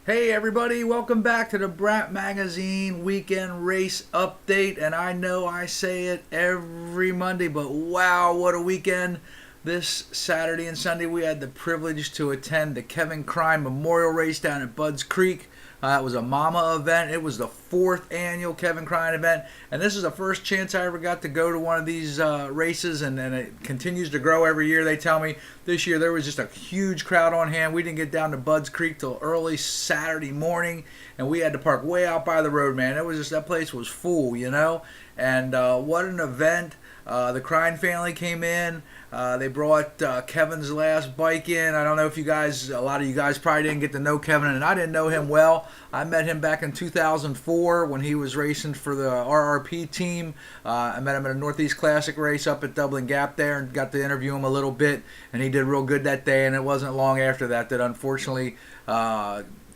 Hey everybody, welcome back to the Brat Magazine Weekend Race Update. And I know I say it every Monday, but wow, what a weekend. This Saturday and Sunday we had the privilege to attend the Kevin Crine Memorial Race down at Budds Creek. It was a MAMA event. It was the fourth annual Kevin Crine event. And this is the first chance I ever got to go to one of these races. And it continues to grow every year, they tell me. This year there was just a huge crowd on hand. We didn't get down to Budds Creek till early Saturday morning. And we had to park way out by the road, man. It was just, that place was full, you know. And what an event. The Crine family came in. They brought Kevin's last bike in. I don't know if you guys, a lot of you guys probably didn't get to know Kevin, and I didn't know him well. I met him back in 2004 when he was racing for the RRP team. I met him at a Northeast Classic race up at Dublin Gap there and got to interview him a little bit, and he did real good that day, and it wasn't long after that unfortunately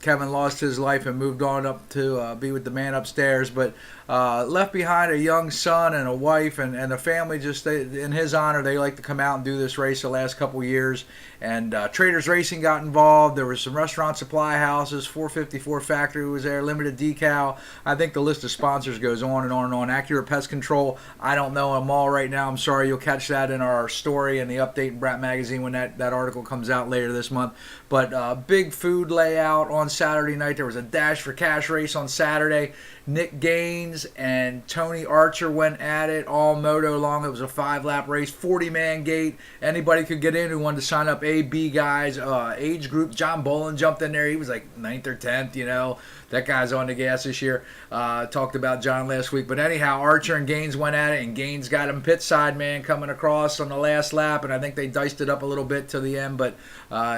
Kevin lost his life and moved on up to be with the man upstairs, but left behind a young son and a wife, and the family just, in his honor, they like to come out and do this race the last couple years. And Traders Racing got involved. There was some restaurant supply houses, 454 Factory was there, Limited Decal. I think the list of sponsors goes on and on and on. Accurate Pest Control, I don't know them all right now. I'm sorry. You'll catch that in our story and the update in Brat Magazine when that article comes out later this month. But big food layout on Saturday night. There was a Dash for Cash race on Saturday. Nick Gaines and Tony Archer went at it all moto long. It was a 5-lap race, 40-man gate. Anybody could get in who wanted to sign up. A, B guys, age group. John Bolin jumped in there. He was like 9th or 10th, you know. That guy's on the gas this year. Talked about John last week. But anyhow, Archer and Gaines went at it, and Gaines got him pit side, man, coming across on the last lap. And I think they diced it up a little bit to the end. But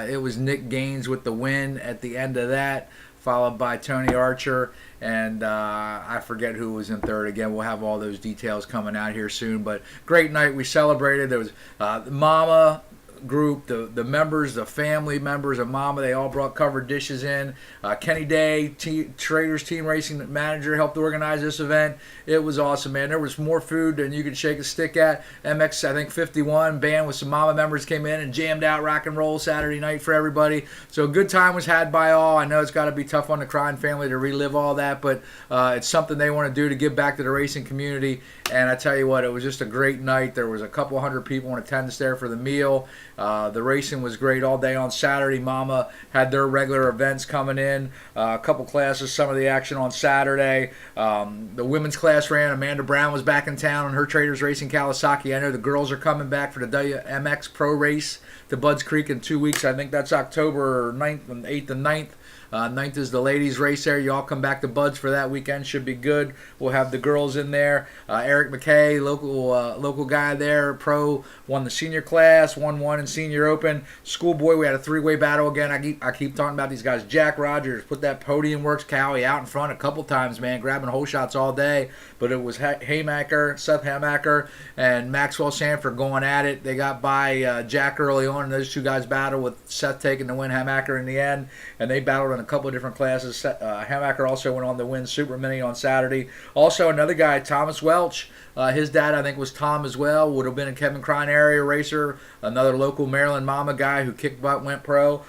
it was Nick Gaines with the win at the end of that, followed by Tony Archer, and I forget who was in third. Again, we'll have all those details coming out here soon. But great night. We celebrated. There was the MAMA group, the members, the family members of MAMA. They all brought covered dishes in. Kenny Day, Traders Team Racing Manager, helped organize this event. It was awesome, man. There was more food than you could shake a stick at. MX, I think 51 band with some MAMA members came in and jammed out rock and roll Saturday night for everybody. So a good time was had by all. I know it's got to be tough on the Crine family to relive all that, but it's something they want to do to give back to the racing community. And I tell you what, it was just a great night. There was a couple hundred people in attendance there for the meal. The racing was great all day on Saturday. MAMA had their regular events coming in. A couple classes, some of the action on Saturday. The women's class ran. Amanda Brown was back in town on her Traders Racing Kawasaki. I know the girls are coming back for the WMX Pro Race to Budds Creek in 2 weeks. I think that's October 9th and 8th and 9th. 9th is the ladies race there. You all come back to Budds for that weekend. Should be good. We'll have the girls in there. Eric McKay, local guy there, pro, won the senior class, won in senior open. Schoolboy, we had a 3-way battle again. I keep talking about these guys. Jack Rogers put that podium works Cowie out in front a couple times, man, grabbing hole shots all day. But it was Seth Haymaker, and Maxwell Sanford going at it. They got by Jack early on, and those two guys battled with Seth taking the win, Haymaker in the end, and they battled in a couple of different classes. Haymaker also went on to win Super Mini on Saturday. Also another guy, Thomas Welch. His dad, I think, was Tom as well. Would have been a Kevin Crine area racer. Another local Maryland MAMA guy who kicked butt, went pro.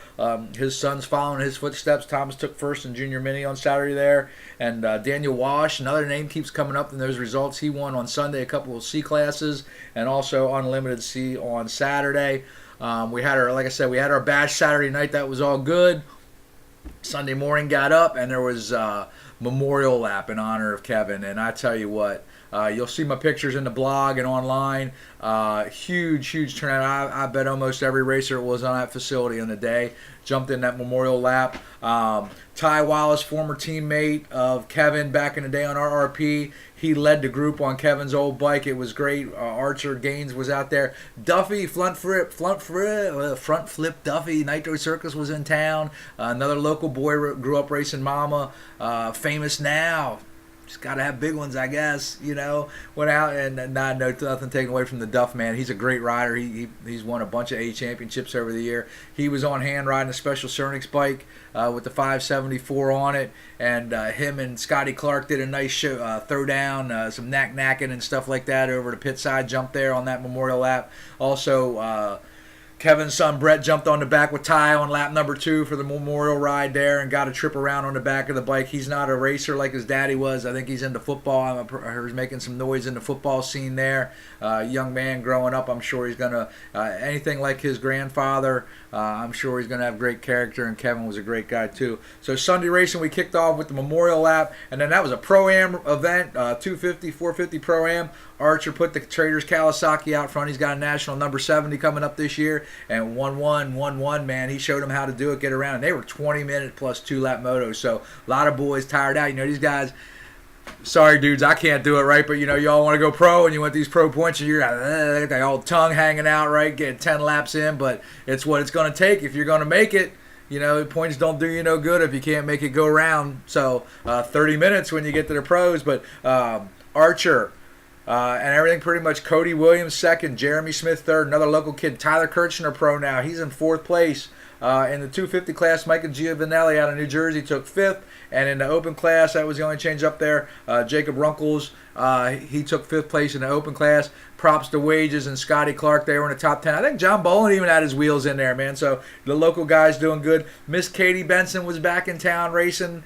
His son's following his footsteps. Thomas took first in Junior Mini on Saturday there. And Daniel Wash, another name keeps coming up in those results. He won on Sunday a couple of C classes and also Unlimited C on Saturday. We had our, like I said, we had our bash Saturday night. That was all good. Sunday morning got up, and there was memorial lap in honor of Kevin. And I tell you what, you'll see my pictures in the blog and online. Huge turnout. I bet almost every racer was on that facility on the day jumped in that memorial lap. Ty Wallace, former teammate of Kevin back in the day on RRP, he led the group on Kevin's old bike. It was great. Archer Gaines was out there. Duffy, front flip Duffy, Nitro Circus was in town. Another local boy grew up racing MAMA. Famous now. Just got to have big ones, I guess, you know. Went out and nothing taken away from the Duff man. He's a great rider. He's won a bunch of A championships over the year. He was on hand riding a special Cernix bike with the 574 on it, and him and Scotty Clark did a nice show, throw down, some knacking and stuff like that over the pit side jump there on that memorial lap. Also, Kevin's son Brett jumped on the back with Ty on lap number 2 for the memorial ride there and got a trip around on the back of the bike. He's not a racer like his daddy was. I think he's into football. I heard he's making some noise in the football scene there. Young man growing up, I'm sure he's going to, anything like his grandfather, I'm sure he's going to have great character, and Kevin was a great guy too. So Sunday racing, we kicked off with the memorial lap, and then that was a Pro-Am event, 250, 450 Pro-Am. Archer put the Traders Kawasaki out front. He's got a national number 70 coming up this year, and 1-1, man. He showed them how to do it, get around, and they were 20-minute plus 2-lap motos. So a lot of boys tired out. You know, these guys, sorry dudes, I can't do it, right? But you know, y'all want to go pro, and you want these pro points, and you're got the old tongue hanging out, right? Getting 10 laps in, but it's what it's going to take if you're going to make it. You know, points don't do you no good if you can't make it go round. So 30 minutes when you get to the pros, but Archer. And everything pretty much. Cody Williams second, Jeremy Smith third, another local kid, Tyler Kirchner pro now. He's in 4th place. In the 250 class, Micah Giovanelli out of New Jersey took 5th. And in the open class, that was the only change up there. Jacob Runkles, he took 5th place in the open class. Props to Wages and Scotty Clark. They were in the top 10. I think John Bolin even had his wheels in there, man. So the local guys doing good. Miss Katie Benson was back in town racing.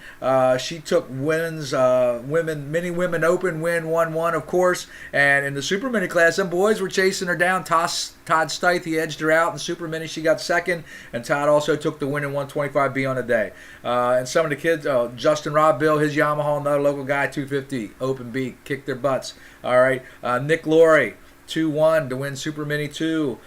She took women's mini women open win 1-1, of course. And in the super mini class, them boys were chasing her down. Todd Stith, he edged her out in super mini. She got second, and Todd also took the win in 125B on the day. And some of the kids, Justin Robb Bill, his Yamaha, another local guy, 250 open B, kicked their butts. All right, Nick Laurie, 2-1 to win Super Mini 2.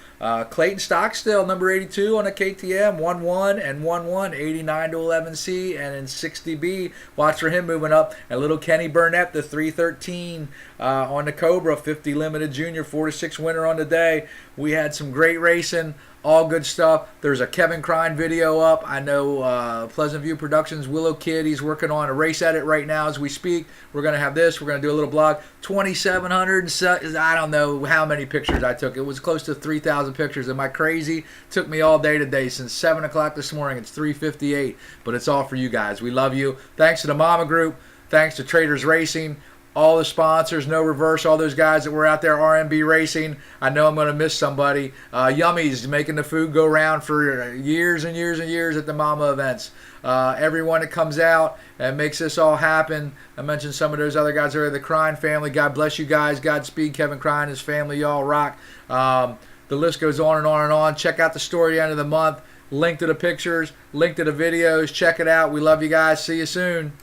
Clayton Stockstill, number 82 on a KTM, 1-1 and 1-1, 89 to 11C, and in 60B, watch for him moving up. And little Kenny Burnett, the 313 on the Cobra, 50 Limited Junior, 4-6 winner on the day. We had some great racing. All good stuff. There's a Kevin Crine video up. I know Pleasant View Productions, Willow Kid, he's working on a race edit right now as we speak. We're going to have this. We're going to do a little blog. 2,700, I don't know how many pictures I took. It was close to 3,000 pictures. Am I crazy? Took me all day today. Since 7 o'clock this morning. It's 3:58. But it's all for you guys. We love you. Thanks to the Mama Group. Thanks to Traders Racing. All the sponsors, No Reverse, all those guys that were out there, RMB Racing. I know I'm going to miss somebody. Yummies, making the food go round for years and years and years at the Mama events. Everyone that comes out and makes this all happen. I mentioned some of those other guys there, the Crine family. God bless you guys. Godspeed, Kevin Crine, his family, y'all rock. The list goes on and on and on. Check out the story at the end of the month. Link to the pictures, link to the videos. Check it out. We love you guys. See you soon.